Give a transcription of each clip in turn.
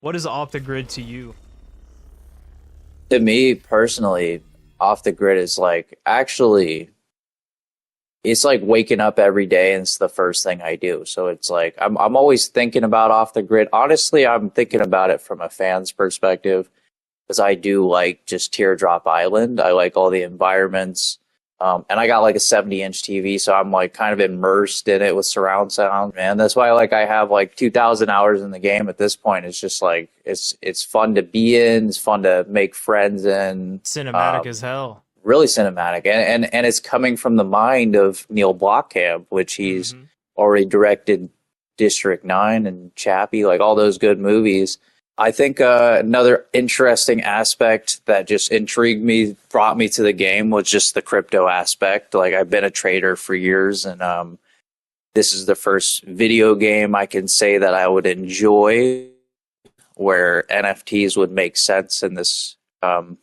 What is off the grid to you? To me personally, off the grid is like actually it's like waking up every day and it's the first thing I do. So it's like I'm always thinking about off the grid. Honestly, I'm thinking about it from a fan's perspective because I do like just Teardrop Island. I like all the environments. And I got like a 70-inch TV, so I'm like kind of immersed in it with surround sound, man. That's why like I have like 2,000 hours in the game at this point. It's just like it's fun to be in, it's fun to make friends in. Cinematic as hell. Really cinematic, and it's coming from the mind of Neil Blomkamp, which he's Hmm. already directed District 9 and Chappie, like all those good movies. I think another interesting aspect that just intrigued me, brought me to the game, was just the crypto aspect. Like I've been a trader for years, and this is the first video game I can say that I would enjoy where NFTs would make sense in this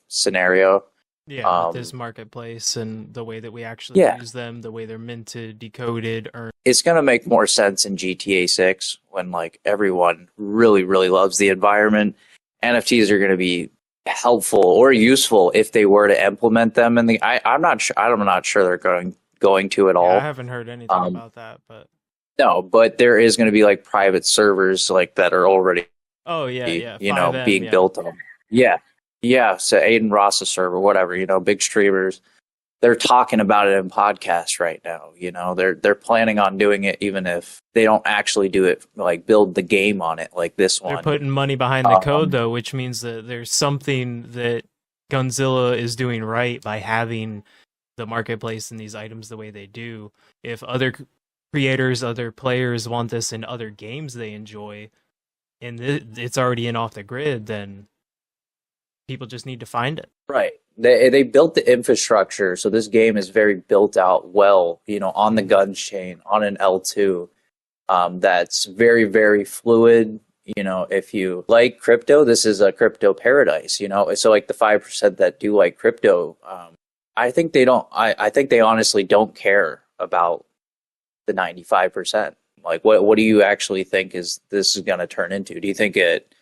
scenario. Yeah, with this Um, marketplace and the way that we actually yeah, use them, the way they're minted, decoded, earned. it's going to make more sense in GTA 6 when like everyone really really loves the environment. NFTs are going to be helpful or useful if they were to implement them in the I'm not sure, I'm not sure they're going to at Yeah, I all. haven't heard anything um about that, but no, but there is going to be like private servers like that are already, oh yeah, yeah, you know, 5M, being yeah. built on. Yeah, yeah, so Aiden Ross's server, whatever, you know, big streamers, they're talking about it in podcasts right now. You know, they're planning on doing it even if they don't actually do it, like build the game on it like this They're one. putting money behind the code Um, though, which means that there's something that Gunzilla is doing right by having the marketplace and these items the way they do. If other creators, other players want this in other games they enjoy, and it's already in off the grid, then people just need to find it. right. They built the infrastructure, so this game is very built out well. You know, on the Mhm. guns chain, on an L2. That's very very fluid. You know, if you like crypto, this is a crypto paradise. You know, so like the 5% that do like crypto, I think they don't. I think they honestly don't care about the 95%. Like, what do you actually think is this is going to turn into? Do you think it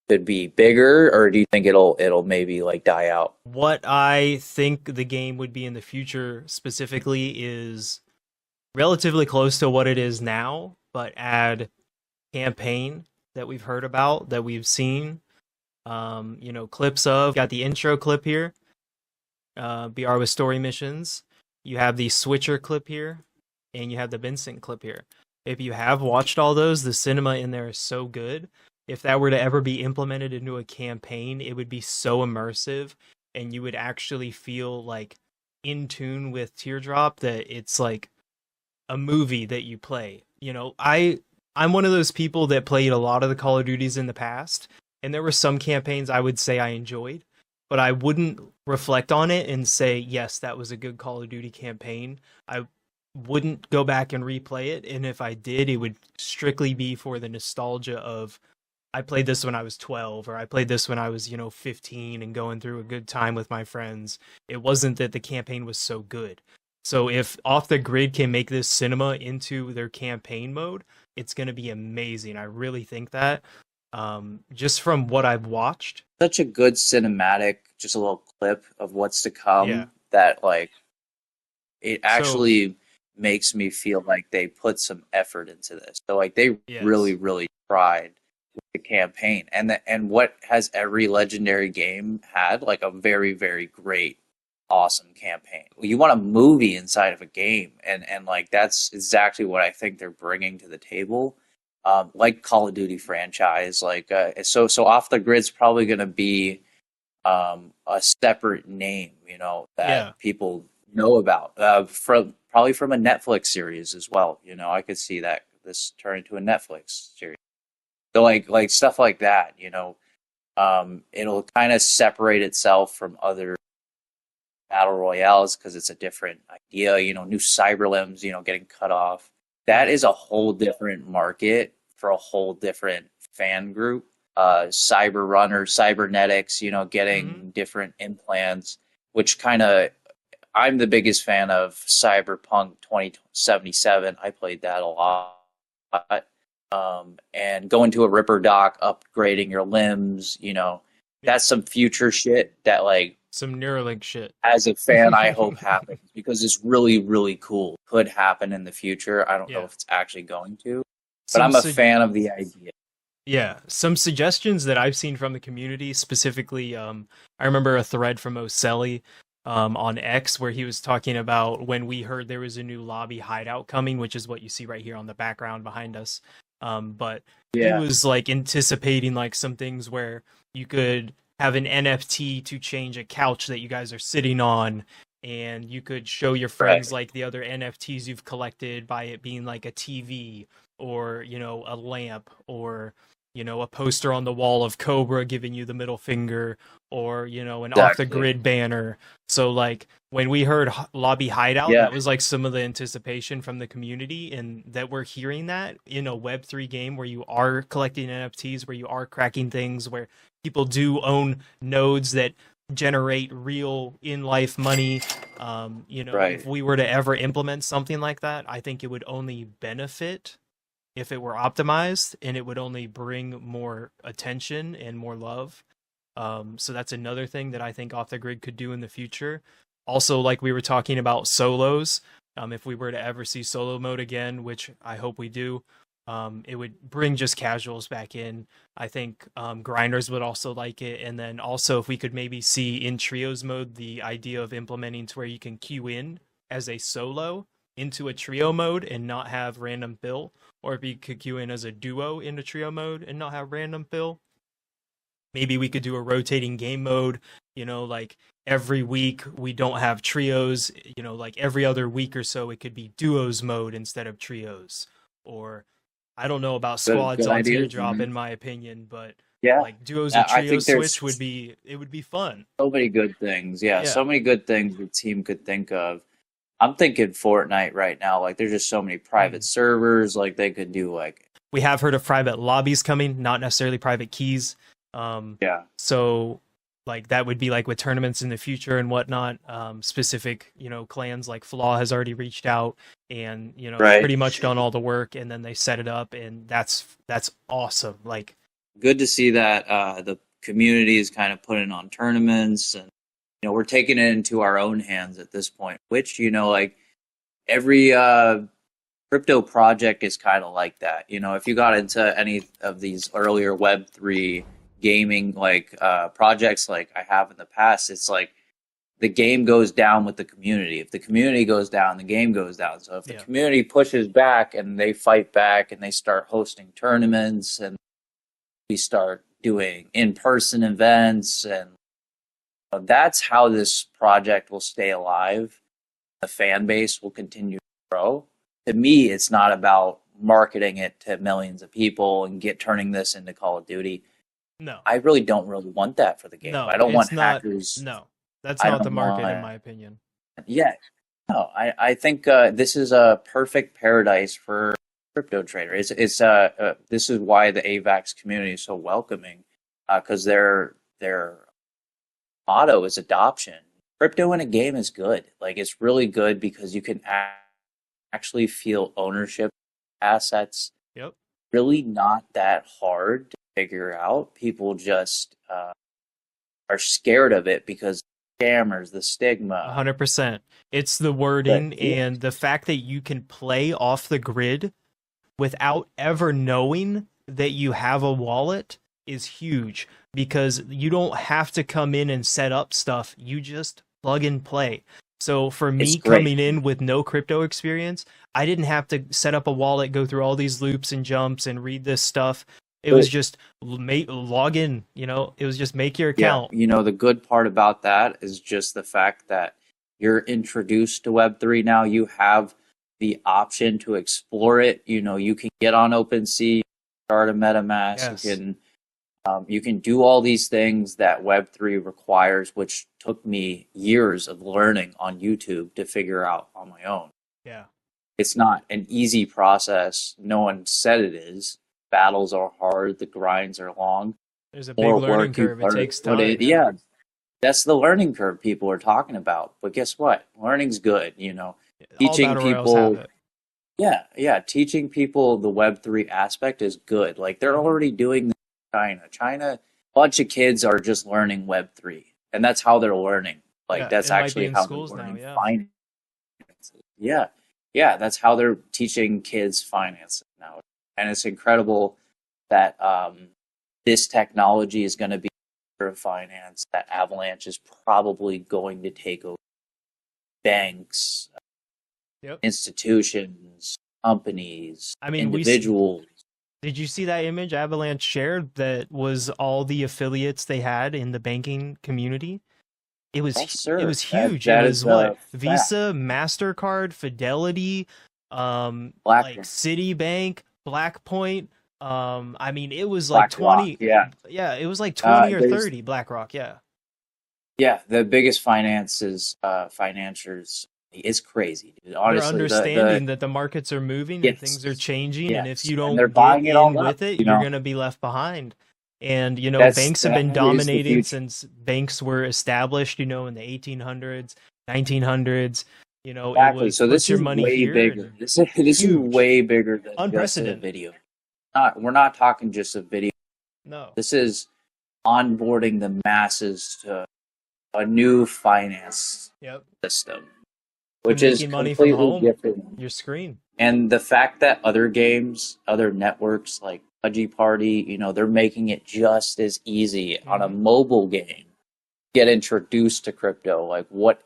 could be bigger, or do you think it'll maybe like die out? What I think the game would be in the future specifically is relatively close to what it is now, but add campaign that we've heard about, that we've seen, clips of. Got the intro clip here, BR with story missions. You have the switcher clip here, and you have the Vincent clip here. If you have watched all those, the cinema in there is so good. If that were to ever be implemented into a campaign, it would be so immersive, and you would actually feel like in tune with Teardrop that it's like a movie that you play. I'm one of those people that played a lot of the Call of Duties in the past, and there were some campaigns I would say I enjoyed, but I wouldn't reflect on it and say, yes, that was a good Call of Duty campaign. I wouldn't go back and replay it, and if I did, it would strictly be for the nostalgia of I played this when I was 12, or I played this when I was, 15 and going through a good time with my friends. It wasn't that the campaign was so good. So if Off the Grid can make this cinema into their campaign mode, it's going to be amazing. I really think that. Just from what I've watched. Such a good cinematic, just a little clip of what's to Yeah. come that like it So, actually makes me feel like they put some effort into this. So like they really yes. really tried with the campaign, and what has every legendary game had, like a very very great awesome campaign. You want a movie inside of a game, and like that's exactly what I think they're bringing to the table. Like Call of Duty franchise, like so off the grid's probably going to be a separate name, you know, Yeah. that people know about from probably from a Netflix series as well. You know, I could see that this turn into a Netflix series. So like stuff like that, you know, it'll kind of separate itself from other battle royales because it's a different idea. You know, new cyber limbs, you know, getting cut off. That Right. is a whole different market for a whole different fan group. Cyber runners, cybernetics, you know, Hmm. getting different implants, which kind of I'm the biggest fan of Cyberpunk 2077. I played that a lot. and going to a ripper dock, upgrading your limbs. Yeah. That's some future shit that, like, Some Neuralink shit. as a fan, I hope happens because it's really, really cool. Could happen in the future. I don't know Yeah. if it's actually going to, but Some I'm a su- fan of the idea. Yeah, some suggestions that I've seen from the community, specifically, I remember a thread from Ocelli on X where he was talking about when we heard there was a new lobby hideout coming, which is what you see right here on the background behind us. But he Yeah, was like anticipating like some things where you could have an NFT to change a couch that you guys are sitting on, and you could show your right. friends like the other NFTs you've collected by it being like a TV or, a lamp or a poster on the wall of Cobra giving you the middle finger, or, an off the Exactly. grid banner. So, like, when we heard Lobby Hideout, Yeah, that was like some of the anticipation from the community, and that we're hearing that in a Web3 game where you are collecting NFTs, where you are cracking things, where people do own nodes that generate real in life money. If right. we were to ever implement something like that, I think it would only benefit if it were optimized, and it would only bring more attention and more love. So that's another thing that I think Off the Grid could do in the future. Also, like we were talking about solos, if we were to ever see solo mode again, which I hope we do, it would bring just casuals back in. I think grinders would also like it. And then also, if we could maybe see in trios mode the idea of implementing to where you can queue in as a solo into a trio mode and not have random fill, or if you could queue in as a duo into trio mode and not have random fill. Maybe we could do a rotating game mode, like every week we don't have trios, like every other week or so it could be duos mode instead of trios. Or I don't know about Good, squads good on ideas, Teardrop man. in my opinion, but Yeah, like duos or I trios think switch there's it would be fun. so many good things. Yeah, Yeah. so many good things the team could think of. I'm thinking Fortnite right now. Like, there's just so many private Mm. servers. Like, they could do like, We have heard of private lobbies coming, not necessarily private keys. yeah, So like that would be like with tournaments in the future and whatnot. Specific, clans like Flaw has already reached out and right. pretty much done all the work, and then they set it up, and that's awesome. Like, Good to see that the community is kind of putting on tournaments, and we're taking it into our own hands at this point. Which like every crypto project is kind of like that. If you got into any of these earlier Web3 gaming like projects like I have in the past, it's like the game goes down with the community. If the community goes down, the game goes down. So if the yeah, community pushes back and they fight back and they start hosting tournaments and we start doing in-person events, and that's how this project will stay alive. The fan base will continue to grow. To me, it's not about marketing it to millions of people and turning this into Call of Duty. no, I really don't really want that for the game. no, I don't want it's not. hackers. No, that's I not the don't market in want. my opinion. Yeah, no. I think this is a perfect paradise for crypto trader. This is why the AVAX community is so welcoming, because their motto is adoption. Crypto in a game is good. Like, it's really good because you can actually feel ownership of assets. Yep. Really not that hard to figure out. People just are scared of it because scammers, the stigma. 100%. It's the But wording yeah, and the fact that you can play off the grid without ever knowing that you have a wallet is huge, because you don't have to come in and set up stuff. You just plug and play. So for it's me great. coming in with no crypto experience, I didn't have to set up a wallet, go through all these loops and jumps and read this stuff. It was But just log in, it was just make your yeah, account. the good part about that is just the fact that you're introduced to Web3 now. You have the option to explore it. You can get on OpenSea, start a MetaMask. Yes. You can do all these things that Web3 requires, which took me years of learning on YouTube to figure out on my own. Yeah. It's not an easy process. No one said it is. Battles are hard. The grinds are long. There's a big More learning work you curve. It takes put time. in. Yeah, that's the learning curve people are talking about. But guess what? Learning's good. All Teaching battle royals have people it. Yeah. Teaching people the Web3 aspect is good. Like they're Hmm. already doing this in China. China, a bunch of kids are just learning Web3, and that's how they're learning. Like Yeah, that's it might be actually in how they're schools now. learning Yeah. finance. Yeah, yeah, that's how they're teaching kids finance now, and it's incredible that this technology is going to be of finance. That Avalanche is probably going to take over banks, Yep. institutions, companies, I mean, individuals. did you see that image Avalanche shared that was all the affiliates they had in the banking community? Yes, It sir. was That huge. It that was is what? a fact. Visa, Mastercard, Fidelity, like BlackRock, Citibank, BlackPoint. I mean, it was like BlackRock. 20. Yeah. Yeah, it was like 20 or There's 30 BlackRock. Yeah. yeah, the biggest finances, financiers is crazy, dude. They're Honestly, the understanding that the markets are moving and things are yes, changing, and if yes, you and they're don't get buying it all in up. with it, You you're know, gonna be left behind. And banks have that been is the dominating future. since banks were established, in the 1800s, 1900s. It Exactly. was So put this your is money way here bigger. and This is huge, way bigger than just a unprecedented. video. Not we're not talking just a video. No. This is onboarding the masses to a new finance Yep. system, To which is making money from completely home, different. your screen. And the fact that other games, other networks like Pudgy Party, they're making it just as easy on a Hmm. mobile game get introduced to crypto, like what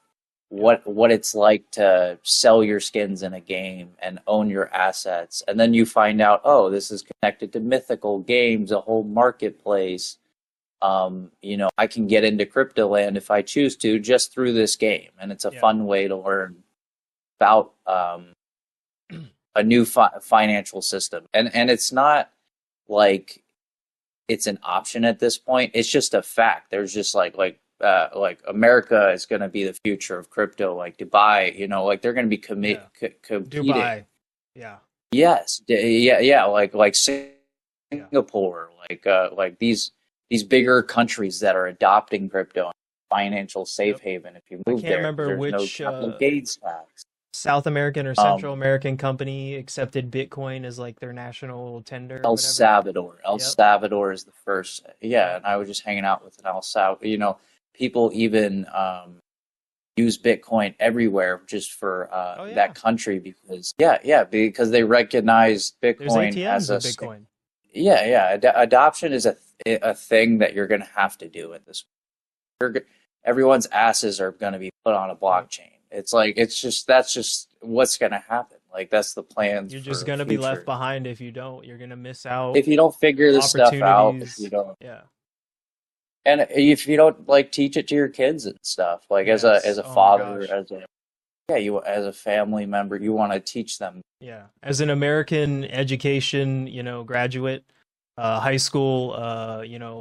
Yep. what what it's like to sell your skins in a game and own your assets. And then you find out, oh, this is connected to mythical games, a whole marketplace. I can get into crypto land if I choose to just through this game. And it's a Yeah. fun way to learn about a new financial system. And it's not like it's an option at this point. It's just a fact. There's just like America is going to be the future of crypto. Like Dubai, like they're going to be Yeah. competing. Dubai. Yeah. Yes, yeah. Like Yeah. Singapore, like these bigger countries that are adopting crypto and financial safe Yep. haven. If you I move can't there, remember there's no which capital gains tax. South American or Central Um, American company accepted Bitcoin as like their national tender or El whatever. Salvador. El Yep. Salvador is the first. Yeah, Yep. and I was just hanging out with an El Salvador. People even use Bitcoin everywhere just for Oh that yeah. country because yeah, because they recognize There's Bitcoin as ATMs a with Bitcoin. yeah. Adoption is a thing that you're going to have to do at this. Everyone's asses are going to be put on a Yep. blockchain. It's like that's just what's going to happen. Like that's the plans You're just for gonna be left future. behind if you don't. You're gonna miss out If you don't figure this stuff out, if you opportunities. don't Yeah. and if you don't like teach it to your kids and stuff, like as Yes. a Oh my father, gosh. you as a family member, you want to teach them. Yeah. As an American education, graduate, high school,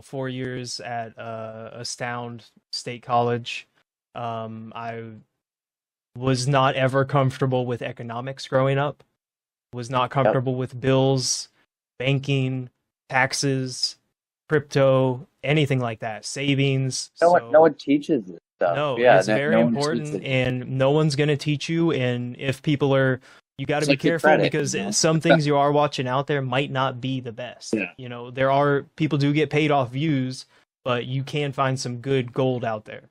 4 years at Astound State College. I was not ever comfortable with economics growing up. Was not Yep. comfortable with bills, banking, taxes, crypto, anything like that, savings. No So one teaches this stuff. no, Yeah, it's very no one teaches important, it. and no one's going to teach you. And if people are, you got to It's be like your careful credit, because some things you are watching out there might not be the best. Yeah. There are people do get paid off views, but you can find some good gold out there.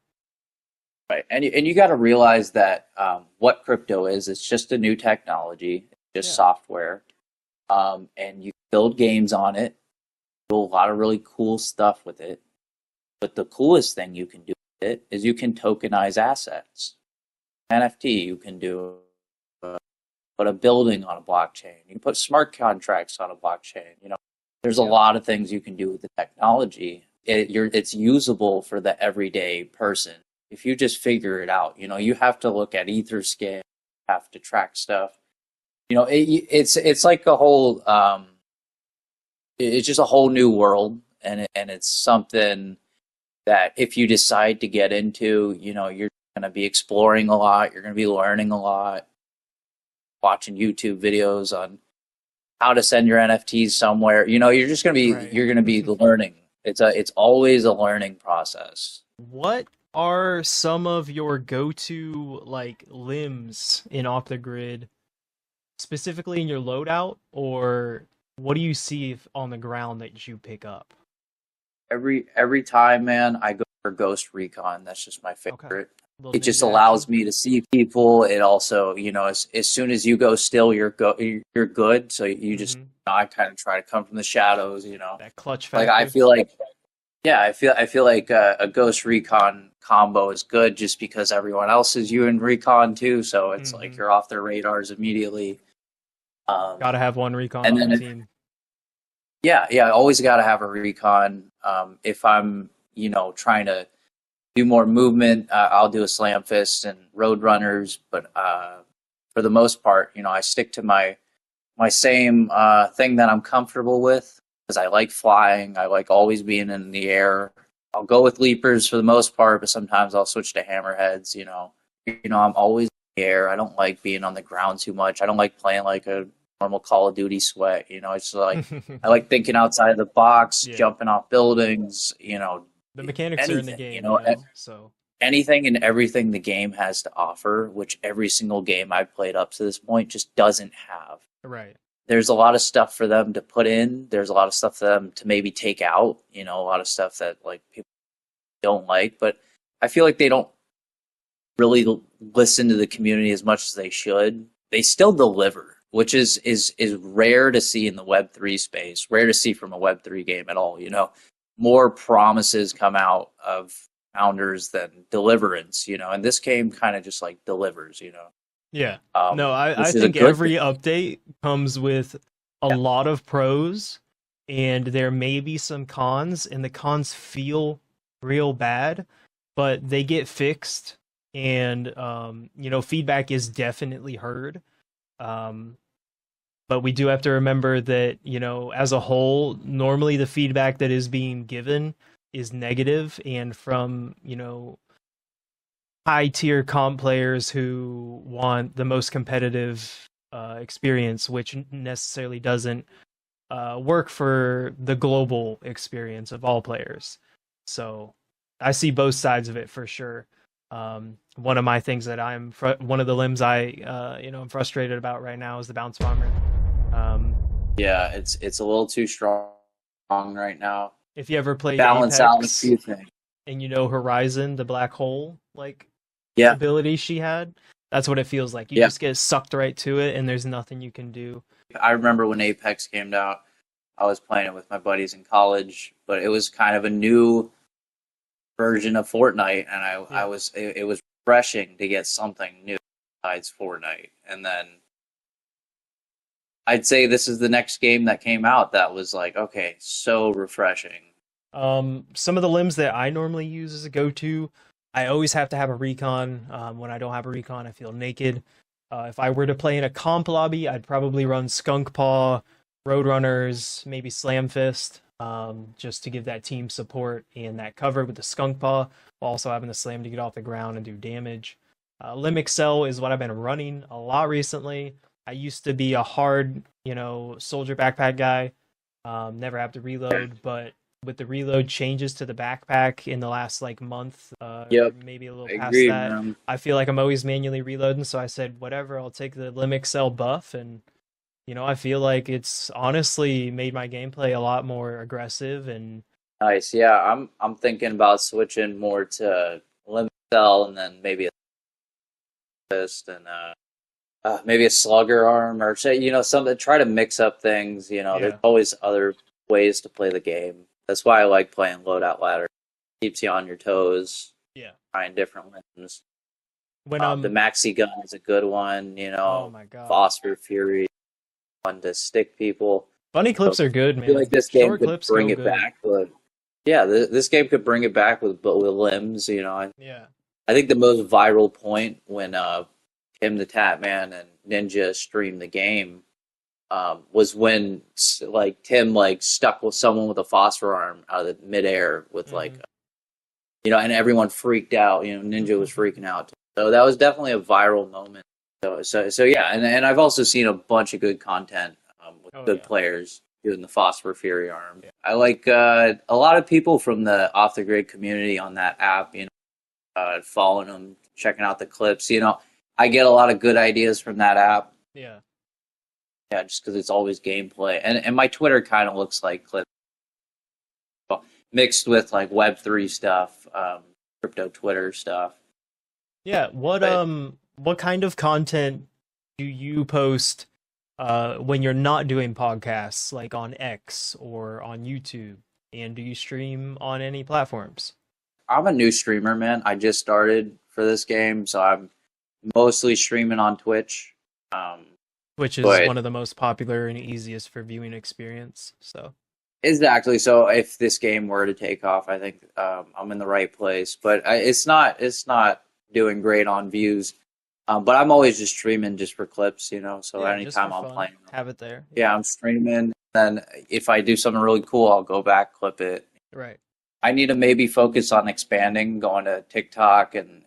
Right. And you got to realize that what crypto is, it's just a new technology, just Yeah. software. And you build games on it, do a lot of really cool stuff with it. But the coolest thing you can do with it is you can tokenize assets. NFT, you can do put a building on a blockchain. You can put smart contracts on a blockchain. There's a Yep. lot of things you can do with the technology. It's usable for the everyday person. If you just figure it out, you have to look at Etherscan, have to track stuff. It's like a whole. It's just a whole new world, and it's something that if you decide to get into, you're going to be exploring a lot. You're going to be learning a lot, watching YouTube videos on how to send your NFTs somewhere. Right. You're gonna be learning. It's always a learning process. What are some of your go-to like limbs in Off the Grid? specifically in your loadout, or what do you see on the ground that you pick up? Every time, man, I go for Ghost Recon. That's just my Okay. favorite. Little It just ninja action. allows me to see people. It also, as soon as you go still, you're good. So you just, Hmm. I kind of try to come from the shadows. That clutch Like I factor. feel like, yeah, I feel like a Ghost Recon combo is good just because everyone else is you in Recon too. So it's like Hmm. you're off their radars immediately. Um, Gotta have one recon and on the then team. yeah, always got to have a recon. If I'm, trying to do more movement, I'll do a slam fist and road runners. But for the most part, I stick to my same thing that I'm comfortable with because I like flying. I like always being in the air. I'll go with leapers for the most part, but sometimes I'll switch to hammerheads. I'm always in the air. I don't like being on the ground too much. I don't like playing like a normal Call of Duty sweat. It's like I like thinking outside the box, Yeah. jumping off buildings. The mechanics are in the Anything. game, so Anything and everything the game has to offer, which every single game I've played up to this point just doesn't have. right. There's a lot of stuff for them to put in. There's a lot of stuff for them to maybe take out. A lot of stuff that like people don't like, but I feel like they don't really listen to the community as much as they should. They still deliver, which is rare to see in the Web3 space. Rare to see from a Web3 game at all. More promises come out of founders than deliverance. And this game kind of just like delivers. Yeah. No, I Which is a think good every thing. update comes with a Yeah. lot of pros, and there may be some cons, and the cons feel real bad, but they get fixed, and feedback is definitely heard. Um, but we do have to remember that, as a whole, normally the feedback that is being given is negative, and from, high tier comp players who want the most competitive experience, which necessarily doesn't work for the global experience of all players. So I see both sides of it for sure. One of my things that one of the limbs I'm frustrated about right now is the bounce bomber. Um, Yeah, it's a little too strong right now. if you ever played Balance out a Apex few things. and Horizon, the black hole like Yeah, ability she had, that's what it feels like. You yeah. just get sucked right to it, and there's nothing you can do. I remember when Apex came out, I was playing it with my buddies in college, but it was kind of a new version of Fortnite, and I Yeah, was it was refreshing to get something new besides Fortnite. And then I'd say this is the next game that came out that was like, okay, so refreshing. some of the limbs that I normally use as a go-to, I always have to have a recon. When I don't have a recon, I feel naked. If I were to play in a comp lobby, I'd probably run Skunk Paw, Roadrunners, maybe Slam Fist, just to give that team support and that cover with the Skunk Paw, while also having the Slam to get off the ground and do damage. Limb Excel is what I've been running a lot recently. I used to be a hard, soldier backpack guy. Never have to reload, but with the reload changes to the backpack in the last like month, or Yep, maybe a little I past agree, that, man. I feel like I'm always manually reloading. So I said, whatever, I'll take the Limb Excel buff, and I feel like it's honestly made my gameplay a lot more aggressive. And Nice. Yeah, I'm thinking about switching more to limit cell and then maybe a fist and maybe a slugger arm or say something. Try to mix up things. There's yeah, always other ways to play the game. That's why I like playing loadout ladder. Keeps you on your toes, yeah. trying different limbs. When The maxi gun is a good one. oh my god, Phosphor Fury, one to stick people. funny So clips are good, I feel like man. this game Short could clips bring go it good. back, but yeah, this game could bring it back with limbs. Yeah. I think the most viral point when Tim the Tatman and Ninja streamed the game was when like Tim like stuck with someone with a phosphor arm out of the midair with like Hmm. and everyone freaked out. Ninja was freaking out. So that was definitely a viral moment. So yeah, and I've also seen a bunch of good content with Oh good yeah. players doing the Phosphor Fury arm. Yeah. I like a lot of people from the Off the Grid community on that app. Following them, checking out the clips. I get a lot of good ideas from that app. Yeah. Yeah, just because it's always gameplay, and my Twitter kind of looks like clips mixed with like Web3 stuff, crypto Twitter stuff. Yeah, But what kind of content do you post when you're not doing podcasts, like on X or on YouTube? And do you stream on any platforms? I'm a new streamer, man. I just started for this game, so I'm mostly streaming on Twitch. Um, Which is but one of the most popular and easiest for viewing experience. So, exactly. So if this game were to take off, I think I'm in the right place. But it's not doing great on views. But I'm always just streaming just for clips, you know. So yeah, just for anytime I'm fun, playing, have it there. yeah, I'm streaming. Then if I do something really cool, I'll go back, clip it. Right. I need to maybe focus on expanding, going to TikTok and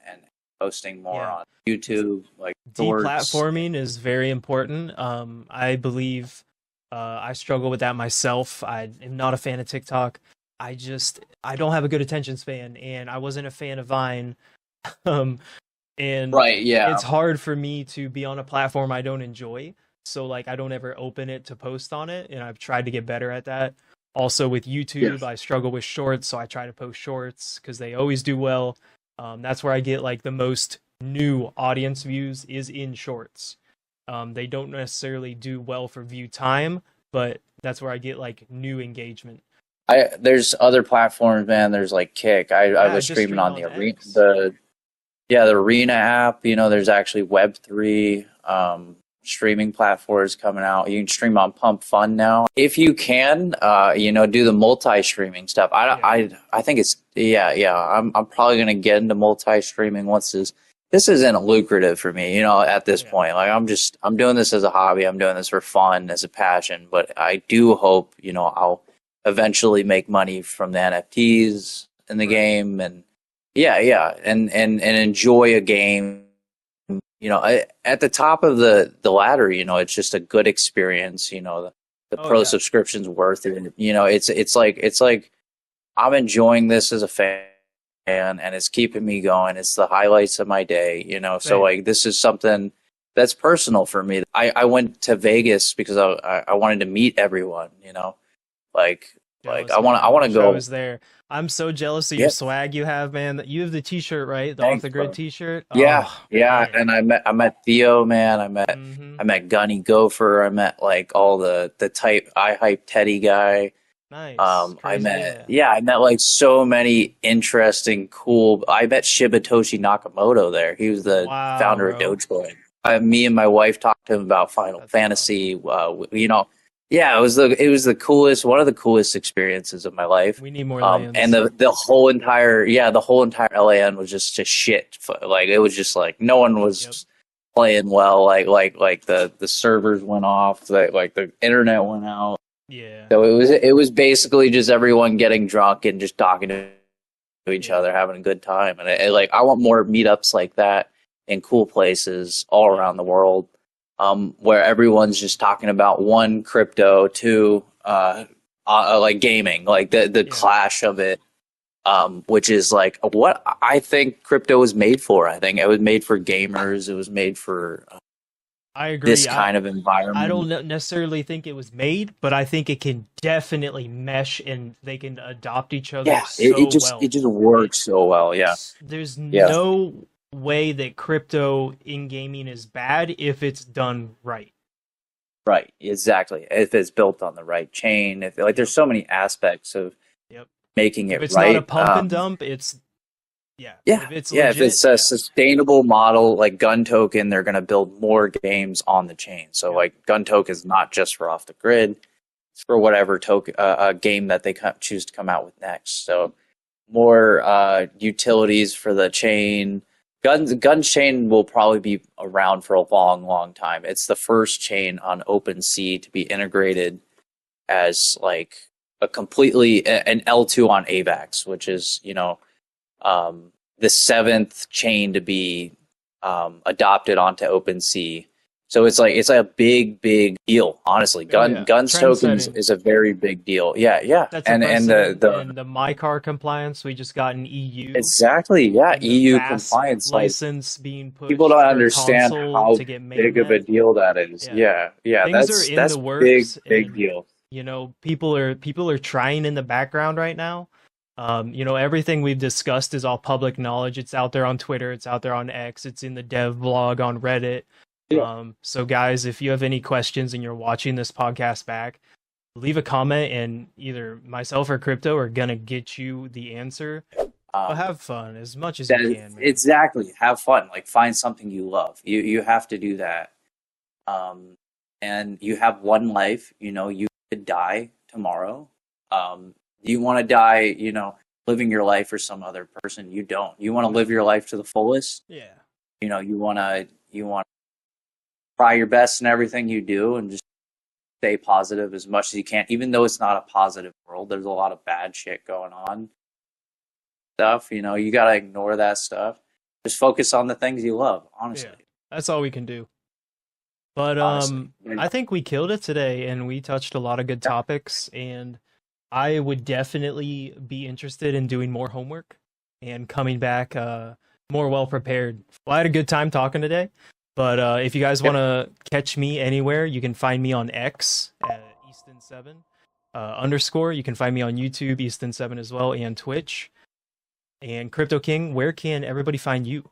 posting more Yeah. on YouTube, like shorts. Deplatforming is very important. I believe I struggle with that myself. I am not a fan of TikTok. I don't have a good attention span, and I wasn't a fan of Vine. Um, and Right, yeah. it's hard for me to be on a platform I don't enjoy. So like I don't ever open it to post on it, and I've tried to get better at that. Also with YouTube, Yes. I struggle with shorts, so I try to post shorts because they always do well. That's where I get like the most new audience views is in shorts. They don't necessarily do well for view time, but that's where I get like new engagement. There's other platforms, man. There's like Kick. I Yeah, I was just streaming stream on on the arena, X. the Arena app. You know, there's actually Web3 streaming platforms coming out. You can stream on Pump Fun now if you can. You know, do the multi-streaming stuff. Yeah. I think it's yeah. I'm probably gonna get into multi-streaming once this isn't lucrative for me. You know, at this Yeah. point, like I'm doing this as a hobby. I'm doing this for fun, as a passion. But I do hope, you know, I'll eventually make money from the NFTs in the Right. game, and yeah, and enjoy a game. You know, at the top of the ladder, you know, it's just a good experience. You know, the Oh pro yeah. subscription's worth it. You know, it's like I'm enjoying this as a fan, and it's keeping me going. It's the highlights of my day. You know, so Same. like this is something that's personal for me. I went to Vegas because I wanted to meet everyone. You know, like Jealous, I man. want to Wish I go. was there. I'm so jealous of your Yeah, swag you have, man. You have the T-shirt, right? The off thanks, the grid bro. T-shirt. Yeah, Oh yeah, man. and I met Theo, man. Mm-hmm. I met Gunny Gopher. I met like all the type I hype Teddy guy. Nice. I Crazy. met Yeah. yeah, I met like so many interesting, cool. I met Shibatoshi Nakamoto there. He was the Wow, founder of bro. Dogecoin. Me and my wife talked to him about Final That's awesome. Fantasy. You know, yeah, it was the coolest, one of the coolest experiences of my life. We need more And lands. the whole entire the whole entire LAN was just shit. Like it was just like no one Yep. was playing well. Like the servers went off. Like the internet went out. Yeah. So it was basically just everyone getting drunk and just talking to each Yeah. other, having a good time. And like I want more meetups like that in cool places all Yeah. around the world, where everyone's just talking about one crypto, two like gaming, like the Yeah. clash of it, which is like what I think crypto was made for. I think it was made for gamers. It was made for I this agree. kind of I don't environment. necessarily think it was made, but I think it can definitely mesh and they can adopt each other Yeah, so it well. just It, works so well. Yeah, there's yeah. no way that crypto in gaming is bad if it's done right. Right, exactly. If it's built on the right chain, if like Yep. there's so many aspects of Yep. making If it it's not a right. pump and dump, it's yeah. Yeah, If it's yeah. If legit, it's a yeah. sustainable model like Gun Token, they're going to build more games on the chain. So Yep. like Gun Token is not just for off the grid; it's for whatever token game that they choose to come out with next. So more utilities for the chain. Guns chain will probably be around for a long, long time. It's the first chain on OpenSea to be integrated as like a completely an L2 on AVAX, which is the seventh chain to be adopted onto OpenSea So it's a big deal. Honestly, guns tokens Trendsetting. is a very big deal. Yeah, yeah, That's a and precedent. the And the my car compliance, we just got an EU, exactly, yeah, and the EU VASP compliance. Like license being people pushed don't for understand console how to get big of a mainnet. deal that is. Yeah, Yeah, yeah, things are in that's the works, big and deal. people are trying in the background right now. Everything we've discussed is all public knowledge. It's out there on Twitter, it's out there on X, it's in the dev blog on Reddit. Yeah. So guys, if you have any questions and you're watching this podcast back, leave a comment, and either myself or Crypto are gonna get you the answer. But Um, have fun as much as you that can, man. exactly. Have fun. Like find something you love. You have to do that. Um, and you have one life. You know, you could die tomorrow. You want to die, living your life for some other person. You don't. You want to live your life to the fullest. Yeah. You want to try your best in everything you do, and just stay positive as much as you can. Even though it's not a positive world, there's a lot of bad shit going on. Stuff, you gotta ignore that stuff. Just focus on the things you love. Yeah. Honestly, That's all we can do. But honestly. I think we killed it today, and we touched a lot of good topics, and I would definitely be interested in doing more homework and coming back more well prepared. Well, I had a good time talking today, but if you guys want to catch me anywhere, you can find me on X at Easton7 _ You can find me on YouTube, Easton7 as well, and Twitch. And Crypto King, where can everybody find you?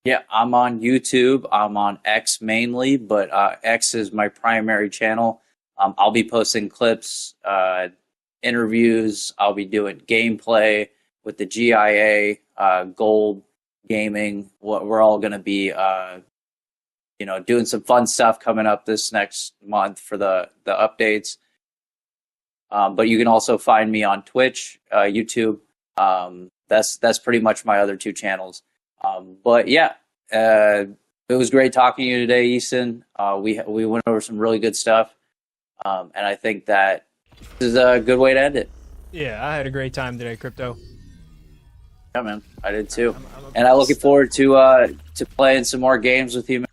Yeah, I'm on YouTube. I'm on X mainly, but X is my primary channel. I'll be posting clips, interviews. I'll be doing gameplay with the GIA, Gold Gaming. We're all going to be, doing some fun stuff coming up this next month for the updates. But you can also find me on Twitch, YouTube. That's pretty much my other two channels. But yeah, it was great talking to you today, Easton. We went over some really good stuff, and I think that this is a good way to end it. Yeah, I had a great time today, Crypto. Yeah, man, I did too, I'm and I'm looking forward to playing some more games with you, man.